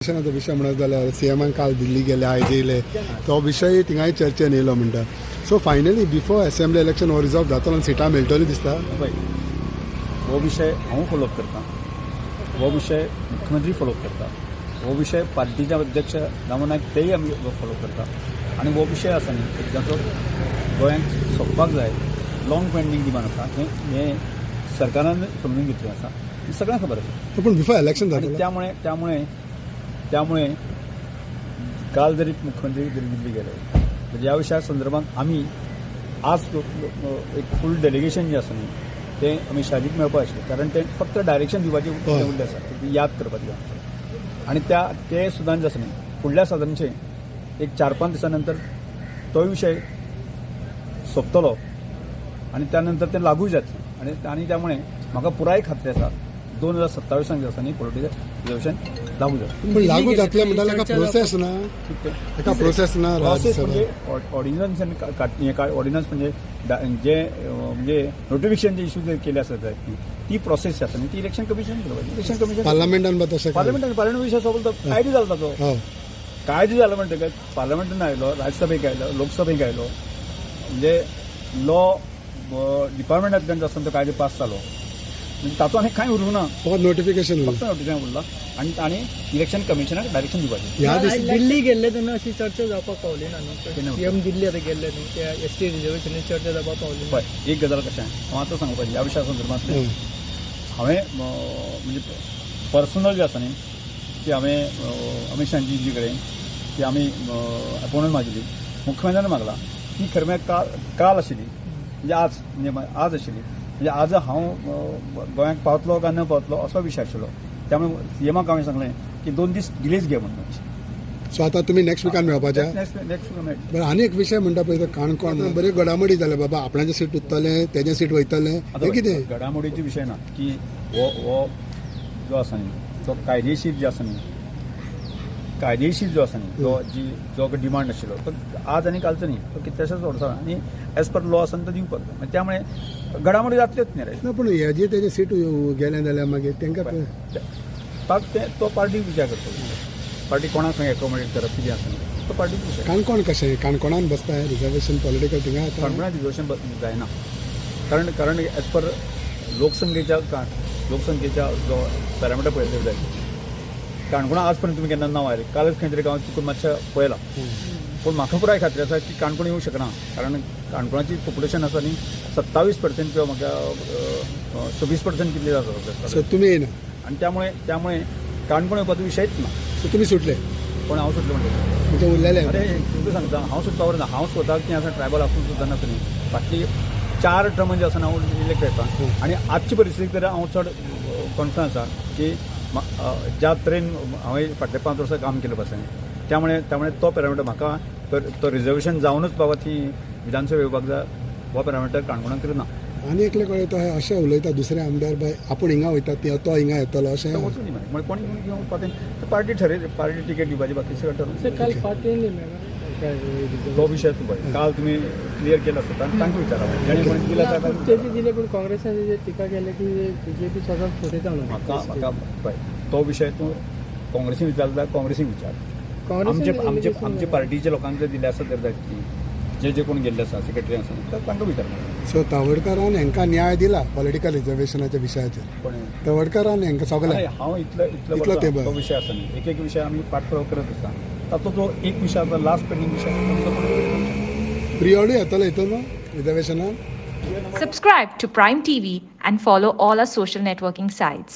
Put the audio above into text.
इलेक्शनाचो विषय म्हणत जाल्यार सीएमान काल दिल्ली गेले आयज येयले तो विशय थिंगाय चर्चेन येयलो म्हणटा. So finally before assembly election हो रिजॉल्व जातलो आनी सिटां मेळटली दिसता. पळय हो विशय हांव फॉलोअप करता, हो विशय मुख्यमंत्री फॉलोअप करता, हो विशय पार्टीचे अध्यक्ष राम नायक तेय आमी फॉलोअप करता. आनी हो विशय आसा न्ही जाचो गोंयांत सोंपपाक जाय, लाँग पेंडींग डिमांड आसा हें सरकारान समजून घेतलें आसा, सगळ्यांक खबर आसा. पण बिफोर इलेक्शन आणि त्यामुळे काल जरी मुख्यमंत्री जरी दिल्ली गेले तर या विषया संदर्भात आम्ही आज एक फूल डेलिगेशन जे आसा न्ही ते आमी शादीक मेळपा आशिल्लें, कारण ते फक्त डायरेक्शन दिवपाचें उरलें आसा, ती याद करपाची आसा. आनी ते सुद्दां जे आसा न्ही फुडल्या सादारणशे एक 4-5 दिसां नंतर तो विशय सोंपतलो आनी त्यानंतर ते लागू जातलें. आनी त्यामुळे म्हाका पुराय खात्री आसा 2027 जे आसा न्ही पॉलिटिकल रिजर्वेशन लागू जातलें. पण लागू जातलें म्हणल्यार ताका प्रोसेस ना, ताका प्रोसेस ना. प्रोसेस म्हणजे ऑर्डिनन्स म्हणजे जे नोटिफिकेशन जे इश्यू केले आसत ती प्रोसेस आसा न्ही ती इलेक्शन कमिशन करपाची. इलेक्शन कमिशन पार्लमेंटान तशें पार्लमेंट विशय सोंपलो कायदो जालो ताचो. कायदो जालो म्हणटकच पार्लमेंटान आयलो, राज्यसभेक आयलो, लोकसभेक आयलो, म्हणजे लॉ डिपार्टमेंटांतल्यान जो आसा तो कायदो पास जालो. तातूंत आनी कांय उरूंक ना, फक्त नोटिफिकेशन उरला आनी इलेक्शन कमिशनाक डायरेक्शन दिवपाचें. ह्या दिसा दिल्ली गेल्ले तेन्ना अशी चर्चा जावपाक पावली ना न्हू. सीएम दिल्ली आतां गेल्ले न्ही त्या एसटी रिजर्वेशनी चर्चा जावपाक पावली ना. पळय एक गजाल कशें हांव आतां सांगपाचें ह्या विशया संदर्भांत हांवें म्हणजे पर्सनल जे आसा न्ही ती हांवें अमित शाहजी कडेन ती आमी अपॉइंटमेंट मागिल्ली, मुख्यमंत्र्यान मागला ती खरें म्हळ्यार काल आशिल्ली, म्हणजे आज आशिल्ली. म्हणजे आज हांव गोंयांत पावतलो काय न पावतलो असो विशय आशिल्लो. त्यामुळे सीएमाक हांवें सांगलें की 2 दीस डिलेज घे म्हणून. सो आतां तुमी नेक्स्ट विकान मेळपाचे. नेक्स्ट बरं आनी एक विशय म्हणटा पळय काणकोण बरे घडामोडी जाले बाबा आपणाचें सीट उरतलें तेजें सीट वयतलें हें कितें घडामोडीचे विशय ना की हो जो आसा न्ही तो कायदेशीर जो आसा न्ही जो डिमांड आशिल्लो तो आज आनी कालचो न्ही तो कितल्याशाच वर्सां आनी एज पर लॉ आसा तो दिवपाक जाय. त्यामुळे घडामोडी जातल्योच न्ही रे. ना पूण हेजे तेजें सीट गेलें जाल्यार मागीर तेंकां तो पार्टी विचार करता, पार्टी कोणाक खंय एकोमोडेट करप कितें आसा न्ही तो पार्टी विचार. काणकोण कशें काणकोणान बसता रिजर्वेशन पॉलिटिकल थिंगा काणकोणात रिजर्वेशन जायना, कारण एज पर लोकसंख्येच्या जो पॅरामिटर पळयलें जाय काणकोणा आज पर्यंत तुमी केन्ना नांव आयलें, कालच खंय तरी गांवांत चुकून मातशें पळयलां. पूण म्हाका पुराय खात्री आसा की काणकोण येवंक शकना, कारण काणकोणाची पॉप्युलेशन आसा न्ही 27% किंवा म्हाका 26% कितले जाता. सो तुमी येयना आनी त्यामुळे काणकोण येवपाचो विशयच ना. सो तुमी सुटले पण हांव सुटलो म्हणटा म्हणजे उरलेले. अरे तुमकां सांगता हांव सुटपावर ना. हांव स्वताक कितें आसा ट्रायबल आसून सुद्दां नाका न्ही फाटली 4 टर्म जे आसा हांव इलेक्ट येता. आनी आजची परिस्थिती तर हांव चड कॉन्फिडन्स आसा की ज्या तरेन हांवें फाटले 5 वर्सां काम केलें पासून त्यामुळे तो पॅरामिटर म्हाका तो रिजर्वेशन जावनूच बाबा ती विधानसभा येवपाक जाय हो पॅरामिटर काणकोणाक तरी ना. आनी एकले कडेन तो अशें उलयता दुसरे आमदार बाय आपूण हिंगा वयता तो हिंगा येतलो अशें वचूं न्ही मागीर कोणी घेवन वचपाचें पार्टी पार्टी तिकेट दिवपाची बाकी सगळें ठरवून. काल पार्टीन तो विशय तूं पळय काल तुमी क्लियर केला आसता आनी तांकां विचारा जेणे कोणी दिला तेजी दिले पण काँग्रेसान टिका केल्या की बीजेपी स्वतः फुटयता म्हणून. म्हाका पळय तो विशय तूं काँग्रेसीन विचारता जाल्यार काँग्रेसीक विचार. आमचे पार्टीच्या लोकांक दिले आसा तर जे कोण गेल्ले आसा सेक्रेटरी आसा तांकां विचार. सो तवडकरान हांकां न्याय दिला पॉलिटिकल रिजर्वेशनाच्या विशयाचेर. पण तवडकरान हांकां सगळ्याक हांव इतलो तो विशय आसा न्ही एक विशय आमी पाठपुरावो करत आसा तातूंत जो एक विशय आसा लास्ट पेंडींग विशय प्रियोर्डी येतलो हितून रिजर्वेशनान. Subscribe to Prime TV and follow all our social networking sites.